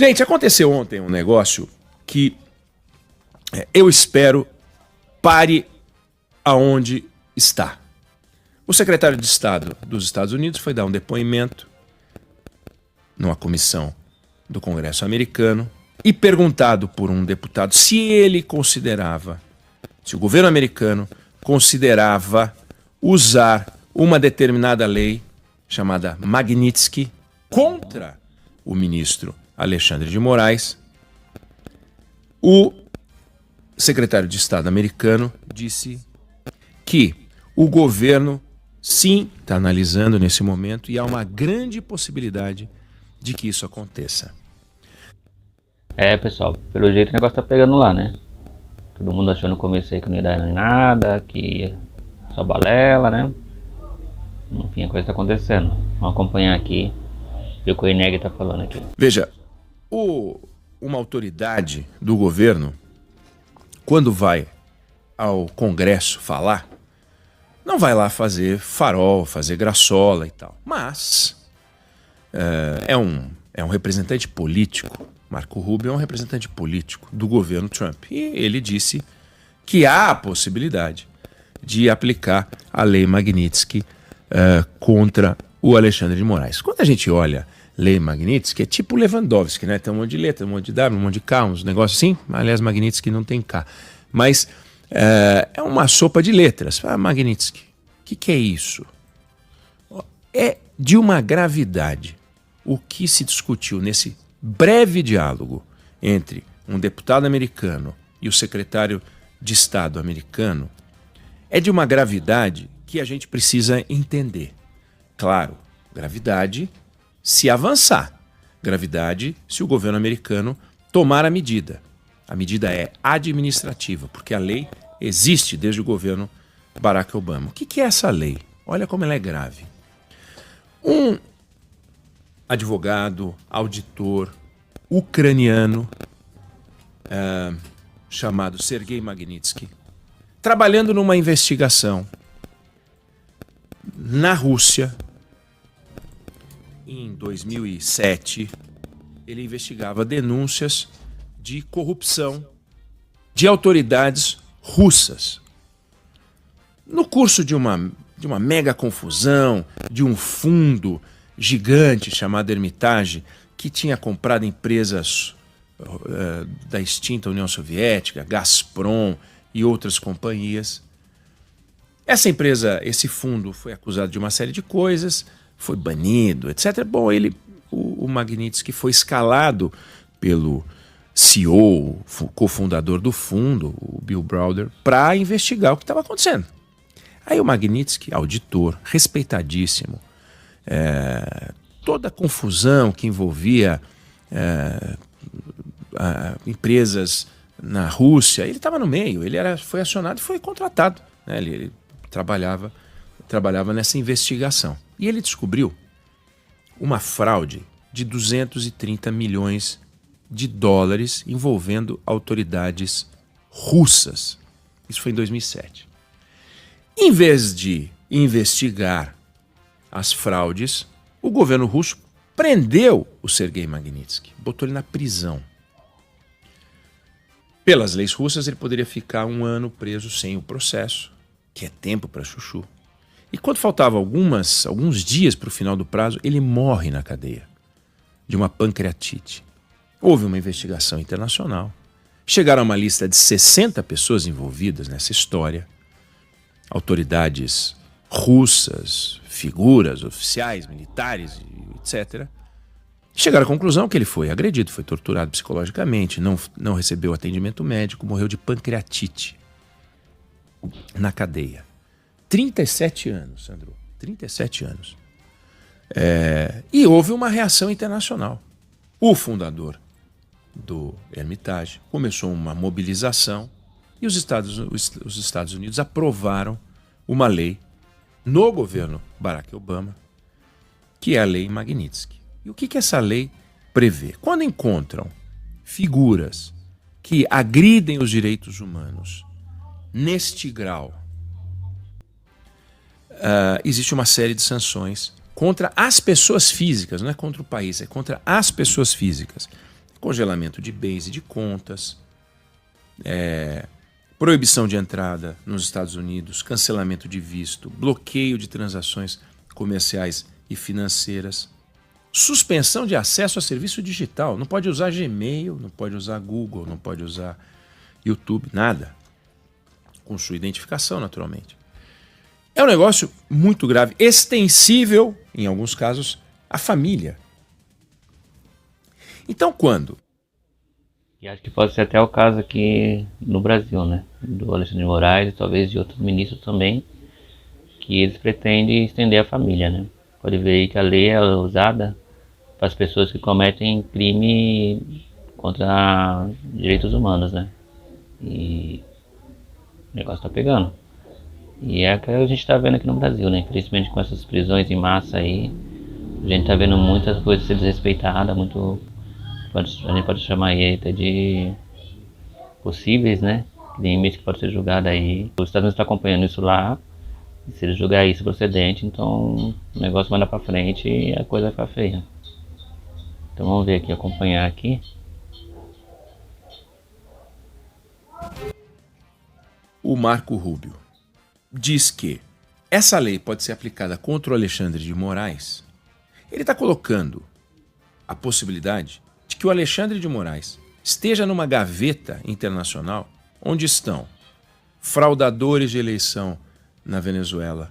Gente, aconteceu ontem um negócio que eu espero pare aonde está. O secretário de Estado dos Estados Unidos foi dar um depoimento numa comissão do Congresso americano e perguntado por um deputado se ele considerava, se o governo americano considerava usar uma determinada lei chamada Magnitsky contra o ministro Alexandre de Moraes. O secretário de Estado americano disse que o governo sim está analisando nesse momento e há uma grande possibilidade de que isso aconteça. Pessoal, pelo jeito o negócio tá pegando lá, né? Todo mundo achou no começo aí que não ia dar em nada, que só balela, né? Enfim, a coisa tá acontecendo. Vamos acompanhar aqui o que o Ineg tá falando aqui. Veja, uma autoridade do governo, quando vai ao Congresso falar, não vai lá fazer farol, fazer graçola e tal. Mas é um representante político. Marco Rubio é um representante político do governo Trump. E ele disse que há a possibilidade de aplicar a lei Magnitsky contra o Alexandre de Moraes. Quando a gente olha lei Magnitsky, é tipo Lewandowski, né? Tem um monte de letra, um monte de W, um monte de K, uns negócios assim. Aliás, Magnitsky não tem K. Mas é uma sopa de letras. Magnitsky. O que é isso? É de uma gravidade o que se discutiu nesse breve diálogo entre um deputado americano e o secretário de Estado americano. É de uma gravidade que a gente precisa entender. Claro, gravidade se avançar. Gravidade se o governo americano tomar a medida. A medida é administrativa, porque a lei existe desde o governo Barack Obama. O que é essa lei? Olha como ela é grave. Um advogado, auditor ucraniano chamado Sergei Magnitsky, trabalhando numa investigação na Rússia. Em 2007, ele investigava denúncias de corrupção de autoridades russas. No curso de uma mega confusão, de um fundo gigante chamado Hermitage, que tinha comprado empresas da extinta União Soviética, Gazprom e outras companhias. Essa empresa, esse fundo, foi acusado de uma série de coisas, foi banido, etc. Bom, o Magnitsky foi escalado pelo CEO, cofundador do fundo, o Bill Browder, para investigar o que estava acontecendo. Aí o Magnitsky, auditor, respeitadíssimo, toda a confusão que envolvia empresas na Rússia, ele estava no meio, foi acionado e foi contratado, né? Ele trabalhava nessa investigação. E ele descobriu uma fraude de 230 milhões de dólares envolvendo autoridades russas. Isso foi em 2007. Em vez de investigar as fraudes, o governo russo prendeu o Sergei Magnitsky, botou ele na prisão. Pelas leis russas, ele poderia ficar 1 ano preso sem o processo, que é tempo para chuchu. E quando faltavam alguns dias para o final do prazo, ele morre na cadeia de uma pancreatite. Houve uma investigação internacional. Chegaram a uma lista de 60 pessoas envolvidas nessa história. Autoridades russas, figuras oficiais, militares, etc. Chegaram à conclusão que ele foi agredido, foi torturado psicologicamente, não recebeu atendimento médico, morreu de pancreatite na cadeia. 37 anos, Sandro. 37 anos. E houve uma reação internacional. O fundador do Hermitage começou uma mobilização e os Estados Unidos aprovaram uma lei no governo Barack Obama, que é a lei Magnitsky. E o que essa lei prevê? Quando encontram figuras que agridem os direitos humanos neste grau, existe uma série de sanções contra as pessoas físicas, não é contra o país, é contra as pessoas físicas congelamento de bens e de contas, proibição de entrada nos Estados Unidos, cancelamento de visto, bloqueio de transações comerciais e financeiras, suspensão de acesso a serviço digital. Não pode usar Gmail, não pode usar Google, não pode usar YouTube, nada. Com sua identificação, naturalmente. É um negócio muito grave, extensível, em alguns casos, à família. Então, quando? E acho que pode ser até o caso aqui no Brasil, né? Do Alexandre de Moraes e talvez de outros ministros também, que eles pretendem estender a família, né? Pode ver aí que a lei é usada para as pessoas que cometem crime contra direitos humanos, né? E o negócio tá pegando. E é o que a gente tá vendo aqui no Brasil, né? Infelizmente com essas prisões em massa aí, a gente tá vendo muitas coisas ser desrespeitadas, muito... A gente pode chamar aí até de possíveis, né? Crimes que podem ser julgados aí. Os Estados Unidos estão acompanhando isso lá. E se eles julgar isso procedente, então o negócio vai lá pra frente e a coisa vai ficar feia. Então vamos ver aqui, acompanhar aqui. O Marco Rubio diz que essa lei pode ser aplicada contra o Alexandre de Moraes. Ele está colocando a possibilidade de que o Alexandre de Moraes esteja numa gaveta internacional onde estão fraudadores de eleição na Venezuela,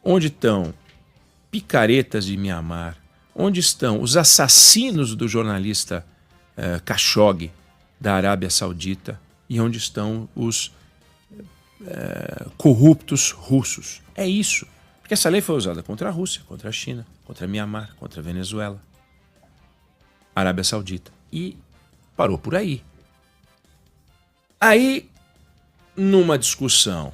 onde estão picaretas de Mianmar, onde estão os assassinos do jornalista Khashoggi da Arábia Saudita e onde estão os corruptos russos. É isso. Porque essa lei foi usada contra a Rússia, contra a China, contra a Mianmar, contra a Venezuela, Arábia Saudita. E parou por aí. Aí, numa discussão,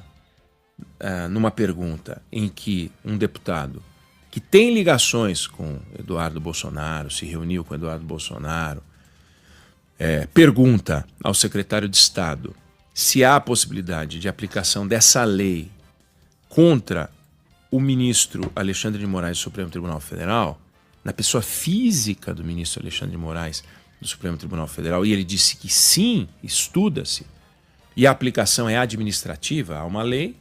numa pergunta em que um deputado que tem ligações com Eduardo Bolsonaro, se reuniu com Eduardo Bolsonaro, pergunta ao secretário de Estado se há a possibilidade de aplicação dessa lei contra o ministro Alexandre de Moraes do Supremo Tribunal Federal, na pessoa física do ministro Alexandre de Moraes do Supremo Tribunal Federal, e ele disse que sim, estuda-se, e a aplicação é administrativa, há uma lei,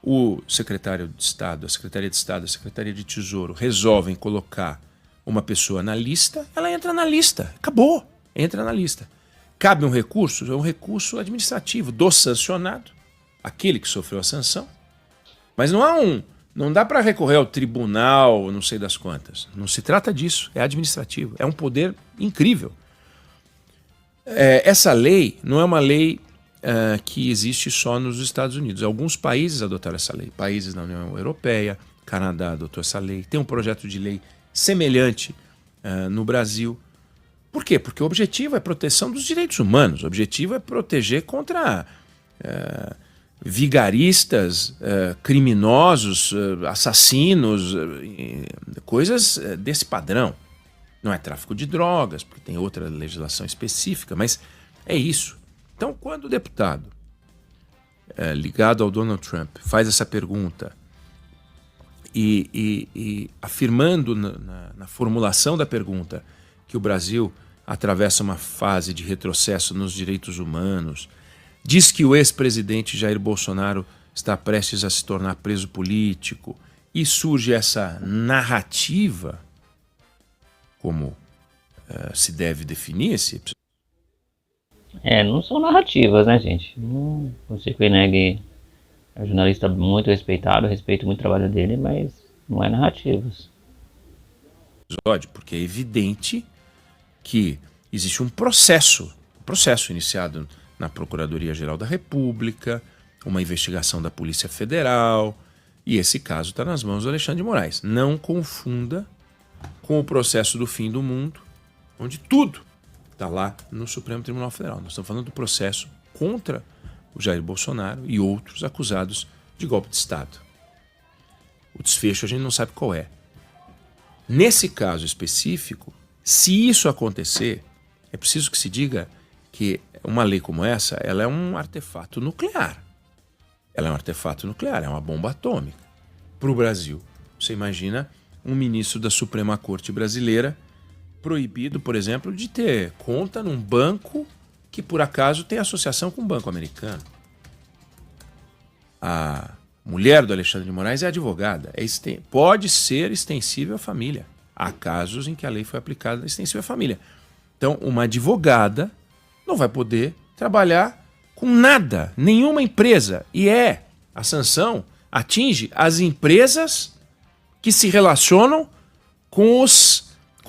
o secretário de Estado, a Secretaria de Estado, a Secretaria de Tesouro resolvem colocar uma pessoa na lista, ela entra na lista, acabou, entra na lista. Cabe um recurso? É um recurso administrativo do sancionado, aquele que sofreu a sanção, mas não dá para recorrer ao tribunal, não sei das quantas. Não se trata disso, é administrativo. É um poder incrível. Essa lei não é uma lei que existe só nos Estados Unidos. Alguns países adotaram essa lei. Países da União Europeia, Canadá adotou essa lei. Tem um projeto de lei semelhante no Brasil. Por quê? Porque o objetivo é a proteção dos direitos humanos. O objetivo é proteger contra... vigaristas, criminosos, assassinos, coisas desse padrão. Não é tráfico de drogas, porque tem outra legislação específica, mas é isso. Então, quando o deputado ligado ao Donald Trump faz essa pergunta e afirmando na formulação da pergunta que o Brasil atravessa uma fase de retrocesso nos direitos humanos, diz que o ex-presidente Jair Bolsonaro está prestes a se tornar preso político e surge essa narrativa, como se deve definir esse... Não são narrativas, né, gente? Não sei que o Eneg é um jornalista muito respeitado, eu respeito muito o trabalho dele, mas não é narrativas. Porque é evidente que existe um processo iniciado na Procuradoria-Geral da República, uma investigação da Polícia Federal, e esse caso está nas mãos do Alexandre de Moraes. Não confunda com o processo do fim do mundo, onde tudo está lá no Supremo Tribunal Federal. Nós estamos falando do processo contra o Jair Bolsonaro e outros acusados de golpe de Estado. O desfecho a gente não sabe qual é. Nesse caso específico, se isso acontecer, é preciso que se diga que uma lei como essa, ela é um artefato nuclear. Ela é um artefato nuclear, é uma bomba atômica. Para o Brasil, você imagina um ministro da Suprema Corte brasileira proibido, por exemplo, de ter conta num banco que por acaso tem associação com um banco americano. A mulher do Alexandre de Moraes é advogada, pode ser extensível à família. Há casos em que a lei foi aplicada extensível à família. Então, uma advogada não vai poder trabalhar com nada, nenhuma empresa. E a sanção atinge as empresas que se relacionam com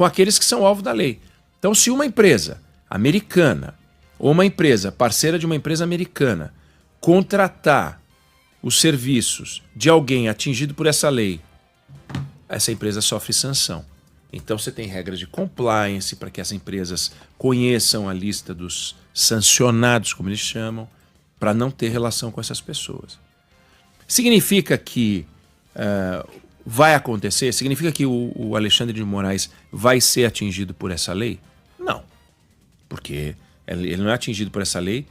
aqueles que são alvo da lei. Então, se uma empresa americana ou uma empresa parceira de uma empresa americana contratar os serviços de alguém atingido por essa lei, essa empresa sofre sanção. Então você tem regras de compliance para que as empresas conheçam a lista dos sancionados, como eles chamam, para não ter relação com essas pessoas. Significa que vai acontecer? Significa que o Alexandre de Moraes vai ser atingido por essa lei? Não, porque ele não é atingido por essa lei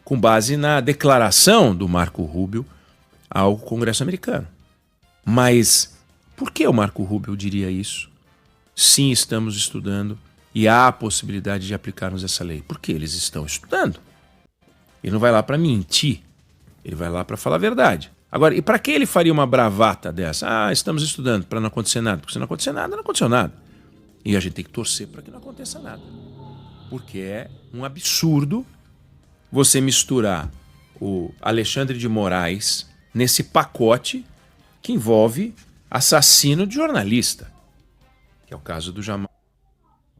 com base na declaração do Marco Rubio ao Congresso americano. Mas por que o Marco Rubio diria isso? Sim, estamos estudando e há a possibilidade de aplicarmos essa lei. Porque eles estão estudando. Ele não vai lá para mentir, ele vai lá para falar a verdade. Agora, e para que ele faria uma bravata dessa? Estamos estudando para não acontecer nada. Porque se não acontecer nada, não aconteceu nada. E a gente tem que torcer para que não aconteça nada. Porque é um absurdo você misturar o Alexandre de Moraes nesse pacote que envolve assassino de jornalista, que é o caso do Jamal.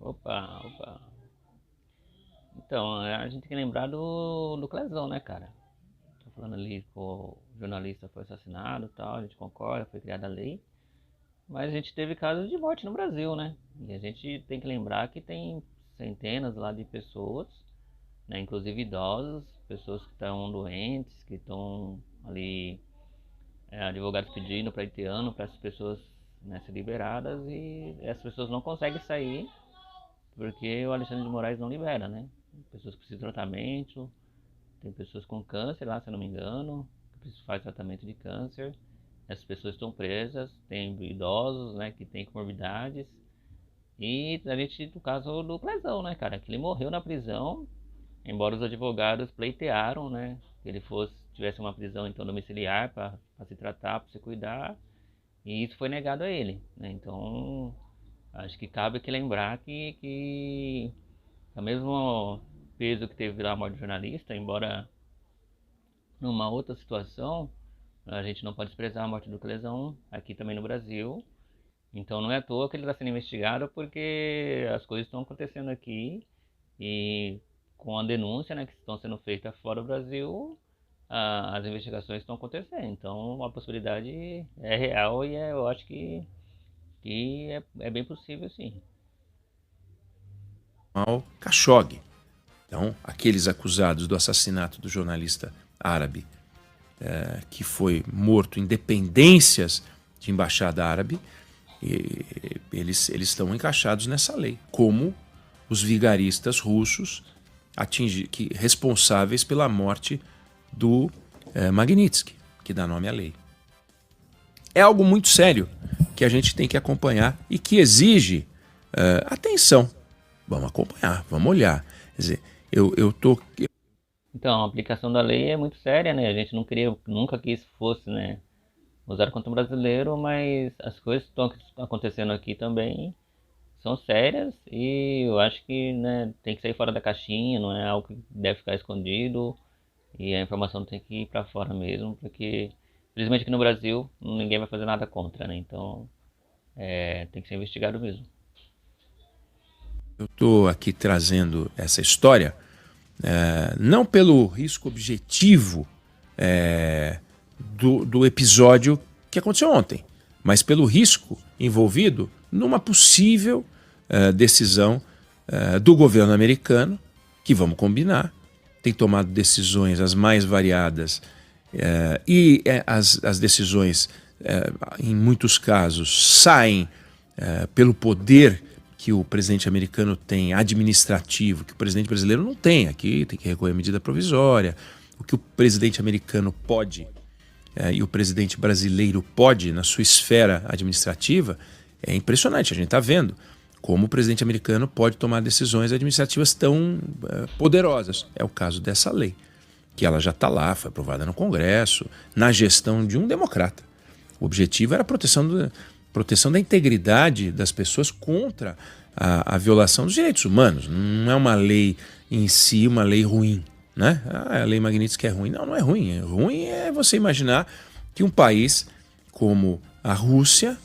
Opa. Então, a gente tem que lembrar do Clezão, né, cara? Tô falando ali que o jornalista foi assassinado e tal, a gente concorda, foi criada a lei. Mas a gente teve casos de morte no Brasil, né? E a gente tem que lembrar que tem centenas lá de pessoas, né, inclusive idosos, pessoas que estão doentes, que estão ali, advogados pedindo para haitiano, para essas pessoas, né, ser liberadas, e essas pessoas não conseguem sair porque o Alexandre de Moraes não libera, né? Pessoas que precisam de tratamento, tem pessoas com câncer lá, se eu não me engano, que precisam fazer tratamento de câncer. Essas pessoas estão presas, tem idosos, né, que têm comorbidades. E a gente, no caso do Clezão, né, cara, que ele morreu na prisão, embora os advogados pleitearam, né, que ele tivesse uma prisão então domiciliar para se tratar, para se cuidar, e isso foi negado a ele, né? Então, acho que cabe aqui lembrar que o mesmo peso que teve lá a morte do jornalista, embora numa outra situação, a gente não pode desprezar a morte do Clezão aqui também no Brasil. Então não é à toa que ele está sendo investigado, porque as coisas estão acontecendo aqui e com a denúncia, né, que estão sendo feitas fora do Brasil, as investigações estão acontecendo. Então a possibilidade é real e eu acho que é bem possível, sim. Khashoggi. Então, aqueles acusados do assassinato do jornalista árabe, que foi morto em dependências de embaixada árabe, eles estão encaixados nessa lei, como os vigaristas russos responsáveis pela morte do Magnitsky, que dá nome à lei. É algo muito sério que a gente tem que acompanhar e que exige atenção. Vamos acompanhar, vamos olhar. Quer dizer, Então, a aplicação da lei é muito séria, né? A gente nunca quis que fosse, né, usado contra o brasileiro, mas as coisas que estão acontecendo aqui também são sérias e eu acho que, né, tem que sair fora da caixinha, não é algo que deve ficar escondido e a informação tem que ir para fora mesmo, porque infelizmente aqui no Brasil ninguém vai fazer nada contra, né? Então tem que ser investigado mesmo. Eu estou aqui trazendo essa história não pelo risco objetivo do episódio que aconteceu ontem, mas pelo risco envolvido numa possível decisão do governo americano, que, vamos combinar, tem tomado decisões as mais variadas e as decisões, em muitos casos, saem pelo poder que o presidente americano tem administrativo, que o presidente brasileiro não tem. Aqui tem que recorrer à medida provisória. O que o presidente americano pode e o presidente brasileiro pode na sua esfera administrativa é impressionante. A gente está vendo como o presidente americano pode tomar decisões administrativas tão poderosas. É o caso dessa lei, que ela já está lá, foi aprovada no Congresso, na gestão de um democrata. O objetivo era a proteção da integridade das pessoas contra a violação dos direitos humanos. Não é uma lei em si, uma lei ruim, né? A lei Magnitsky é ruim. Não, não é ruim. É ruim é você imaginar que um país como a Rússia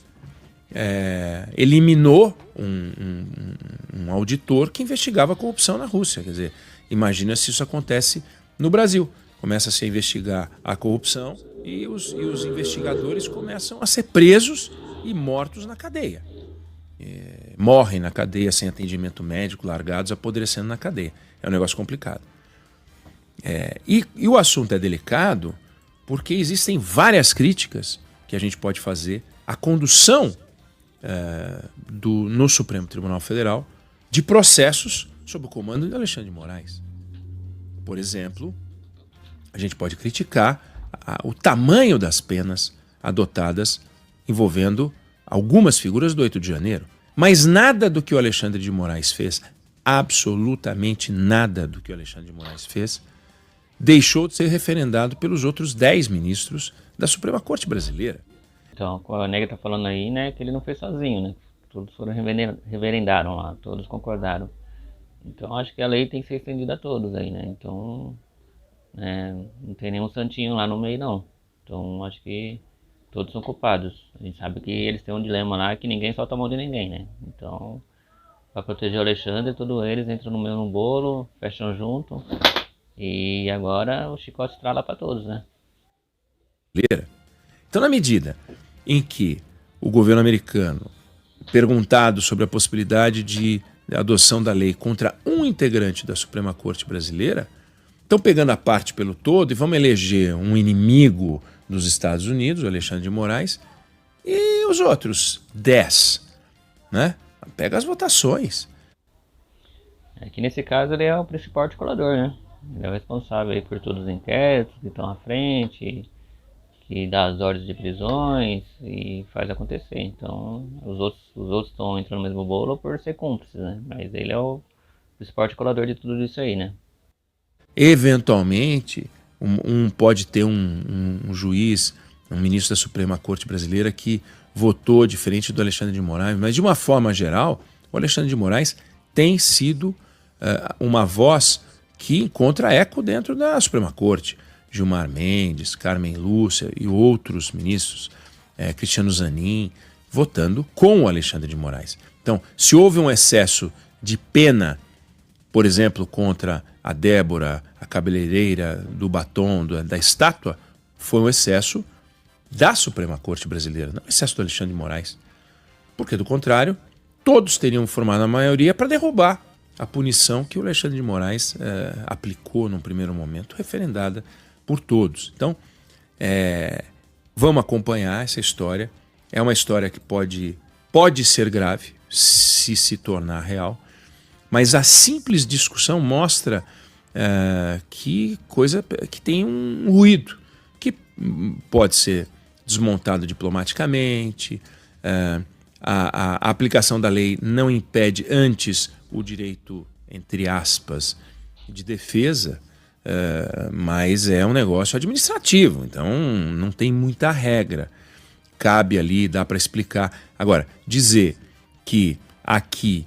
eliminou um auditor que investigava a corrupção na Rússia. Quer dizer, imagina se isso acontece no Brasil. Começa-se a investigar a corrupção e os investigadores começam a ser presos e mortos na cadeia. Morrem na cadeia sem atendimento médico, largados, apodrecendo na cadeia. É um negócio complicado. E o assunto é delicado porque existem várias críticas que a gente pode fazer à condução no Supremo Tribunal Federal de processos sob o comando de Alexandre de Moraes. Por exemplo, a gente pode criticar o tamanho das penas adotadas envolvendo algumas figuras do 8 de janeiro. Mas nada do que o Alexandre de Moraes fez, absolutamente nada do que o Alexandre de Moraes fez, deixou de ser referendado pelos outros 10 ministros da Suprema Corte Brasileira. Então, a Nega está falando aí, né, que ele não fez sozinho, né? Todos foram reverendaram lá, todos concordaram. Então, acho que a lei tem que ser estendida a todos aí, né? Então, não tem nenhum santinho lá no meio, não. Então, acho que todos são culpados. A gente sabe que eles têm um dilema lá que ninguém solta a mão de ninguém, né? Então, para proteger o Alexandre, todos eles entram no mesmo bolo, fecham junto. E agora o chicote estrala para todos, né? Então, na medida em que o governo americano, perguntado sobre a possibilidade de adoção da lei contra um integrante da Suprema Corte Brasileira, estão pegando a parte pelo todo e vamos eleger um inimigo dos Estados Unidos, o Alexandre de Moraes, e os outros 10, né? Pega as votações. Aqui nesse caso ele é o principal articulador, né? Ele é o responsável aí por todos os inquéritos que estão à frente, que dá as ordens de prisões e faz acontecer. Então os outros estão entrando no mesmo bolo por ser cúmplices, né? Mas ele é o principal articulador de tudo isso aí, né? Eventualmente, pode ter um juiz, um ministro da Suprema Corte Brasileira que votou diferente do Alexandre de Moraes, mas de uma forma geral, o Alexandre de Moraes tem sido uma voz que encontra eco dentro da Suprema Corte. Gilmar Mendes, Carmen Lúcia e outros ministros, Cristiano Zanin, votando com o Alexandre de Moraes. Então, se houve um excesso de pena, por exemplo, contra a Débora, a cabeleireira do batom, da estátua, foi um excesso da Suprema Corte Brasileira, não um excesso do Alexandre de Moraes. Porque, do contrário, todos teriam formado a maioria para derrubar a punição que o Alexandre de Moraes aplicou num primeiro momento, referendada por todos. Então, vamos acompanhar essa história. É uma história que pode ser grave se tornar real, mas a simples discussão mostra que tem um ruído que pode ser desmontado diplomaticamente. A aplicação da lei não impede antes o direito, entre aspas, de defesa, mas é um negócio administrativo, então não tem muita regra. Cabe ali, dá para explicar. Agora, dizer que aqui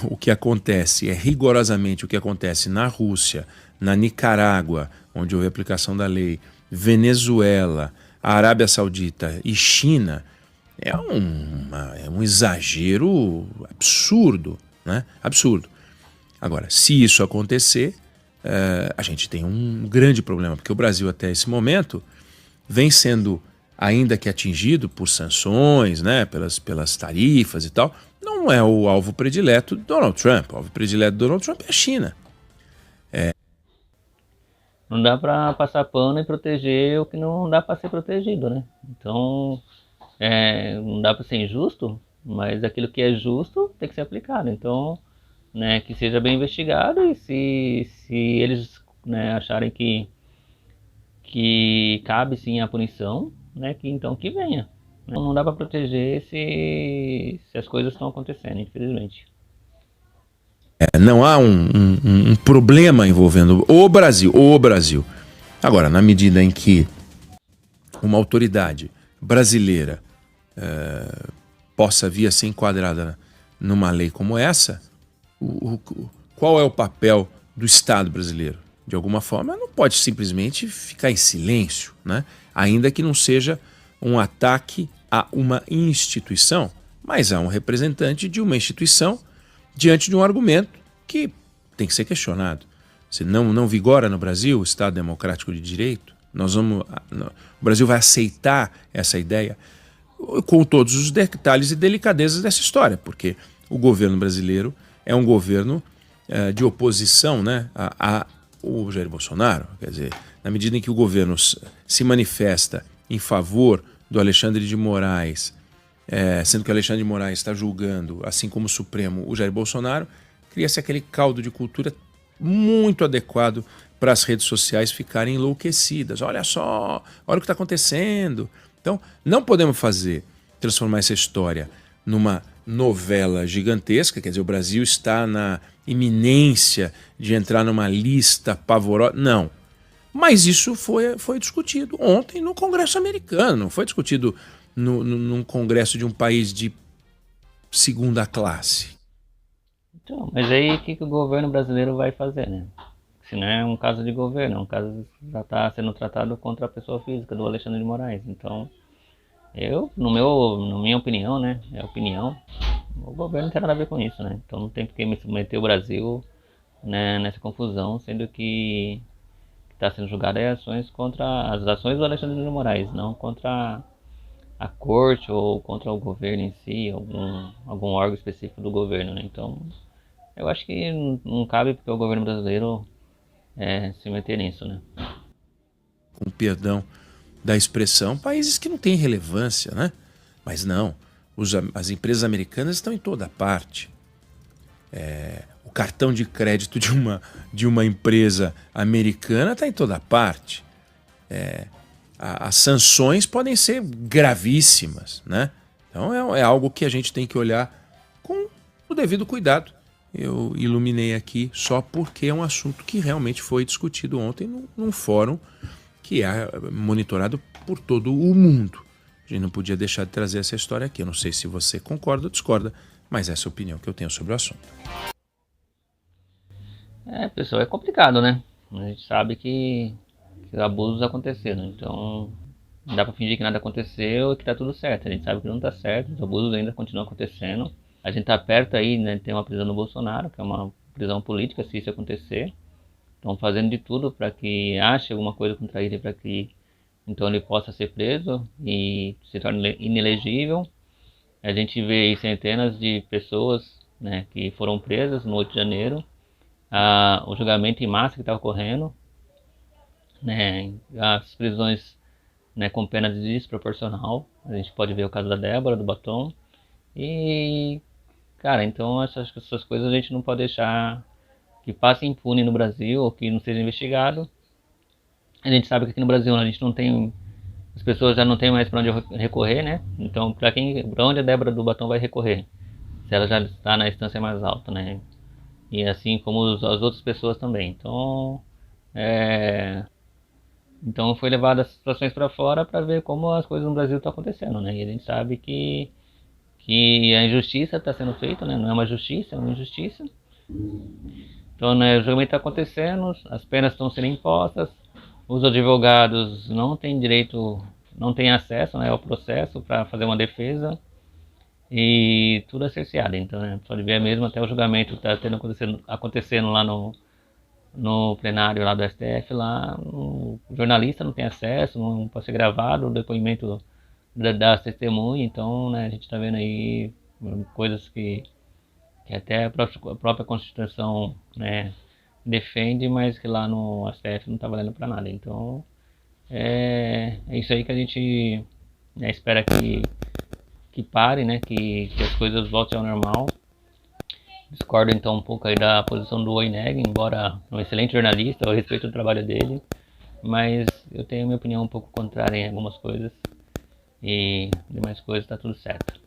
o que acontece é rigorosamente o que acontece na Rússia, na Nicarágua, onde houve aplicação da lei, Venezuela, a Arábia Saudita e China, é um exagero absurdo, né? Absurdo. Agora, se isso acontecer, a gente tem um grande problema, porque o Brasil até esse momento vem sendo, ainda que atingido por sanções, né, pelas tarifas e tal, não é o alvo predileto do Donald Trump. O alvo predileto do Donald Trump é a China. Não dá para passar pano e proteger o que não dá para ser protegido, né? Então, não dá para ser injusto, mas aquilo que é justo tem que ser aplicado. Então, né, que seja bem investigado e se eles, né, acharem que cabe sim a punição, né, que venha. Não dá para proteger se as coisas estão acontecendo, infelizmente. Não há um problema envolvendo o Brasil. O Brasil. Agora, na medida em que uma autoridade brasileira possa vir a ser enquadrada numa lei como essa, qual é o papel do Estado brasileiro? De alguma forma, não pode simplesmente ficar em silêncio, né? Ainda que não seja um ataque a uma instituição, mas a um representante de uma instituição diante de um argumento que tem que ser questionado. Se não vigora no Brasil o Estado Democrático de Direito, o Brasil vai aceitar essa ideia com todos os detalhes e delicadezas dessa história, porque o governo brasileiro é um governo de oposição, né, ao Jair Bolsonaro. Quer dizer, na medida em que o governo se manifesta em favor do Alexandre de Moraes, sendo que o Alexandre de Moraes está julgando, assim como o Supremo, o Jair Bolsonaro, cria-se aquele caldo de cultura muito adequado para as redes sociais ficarem enlouquecidas. Olha só, olha o que está acontecendo. Então, não podemos transformar essa história numa novela gigantesca, quer dizer, o Brasil está na iminência de entrar numa lista pavorosa. Não. Mas isso foi discutido ontem no Congresso americano, não foi discutido num Congresso de um país de segunda classe. Então, mas aí o que o governo brasileiro vai fazer, né? Se não é um caso de governo, é um caso que já está sendo tratado contra a pessoa física do Alexandre de Moraes. Então, na minha opinião, né? É opinião, o governo não tem nada a ver com isso, né? Então não tem por que me submeter o Brasil, né, nessa confusão, sendo que está sendo julgado ações contra as ações do Alexandre de Moraes, não contra a corte ou contra o governo em si, algum órgão específico do governo, né? Então, eu acho que não cabe porque o governo brasileiro se meter nisso, né? Com perdão da expressão, países que não têm relevância, né? Mas não, as empresas americanas estão em toda parte. O cartão de crédito de uma empresa americana está em toda parte. As sanções podem ser gravíssimas, né? Então é algo que a gente tem que olhar com o devido cuidado. Eu iluminei aqui só porque é um assunto que realmente foi discutido ontem num fórum que é monitorado por todo o mundo. A gente não podia deixar de trazer essa história aqui. Eu não sei se você concorda ou discorda, mas essa é a opinião que eu tenho sobre o assunto. Pessoal, é complicado, né? A gente sabe que abusos aconteceram, então não dá pra fingir que nada aconteceu e que tá tudo certo. A gente sabe que não tá certo, os abusos ainda continuam acontecendo. A gente tá perto aí, né, de ter uma prisão do Bolsonaro, que é uma prisão política, se isso acontecer. Estão fazendo de tudo para que ache alguma coisa contra ele, para que então ele possa ser preso e se torne inelegível. A gente vê aí centenas de pessoas, né, que foram presas no 8 de janeiro. O julgamento em massa que está ocorrendo, né, as prisões, né, com pena desproporcional. A gente pode ver o caso da Débora, do Batom. E, cara, então acho que essas coisas a gente não pode deixar que passe impune no Brasil ou que não seja investigado. A gente sabe que aqui no Brasil a gente não tem, as pessoas já não têm mais para onde recorrer, né? Então, para onde a Débora do Batom vai recorrer? Se ela já está na instância mais alta, né? E assim como as outras pessoas também. Então, então foi levada as situações para fora para ver como as coisas no Brasil estão acontecendo, né? E a gente sabe que a injustiça está sendo feita, né? Não é uma justiça, é uma injustiça. Então, né, o julgamento está acontecendo, as penas estão sendo impostas, os advogados não têm direito, não têm acesso, né, ao processo para fazer uma defesa e tudo é cerceado. Então, né, pode ver mesmo até o julgamento que está acontecendo lá no plenário lá do STF, lá o jornalista não tem acesso, não pode ser gravado o depoimento da testemunha. Então, né, a gente está vendo aí coisas que até a própria Constituição, né, defende, mas que lá no STF não está valendo para nada. Então, é isso aí que a gente, né, espera que pare, né, que as coisas voltem ao normal. Discordo então um pouco aí da posição do Oineg, embora um excelente jornalista, eu respeito o trabalho dele, mas eu tenho minha opinião um pouco contrária em algumas coisas. e demais coisas tá tudo certo.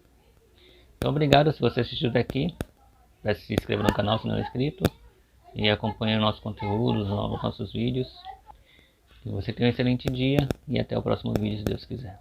Então obrigado se você assistiu até aqui. Peço que se inscreva no canal se não é inscrito e acompanhe o nosso conteúdo, os nossos vídeos. Que você tenha um excelente dia e até o próximo vídeo, se Deus quiser.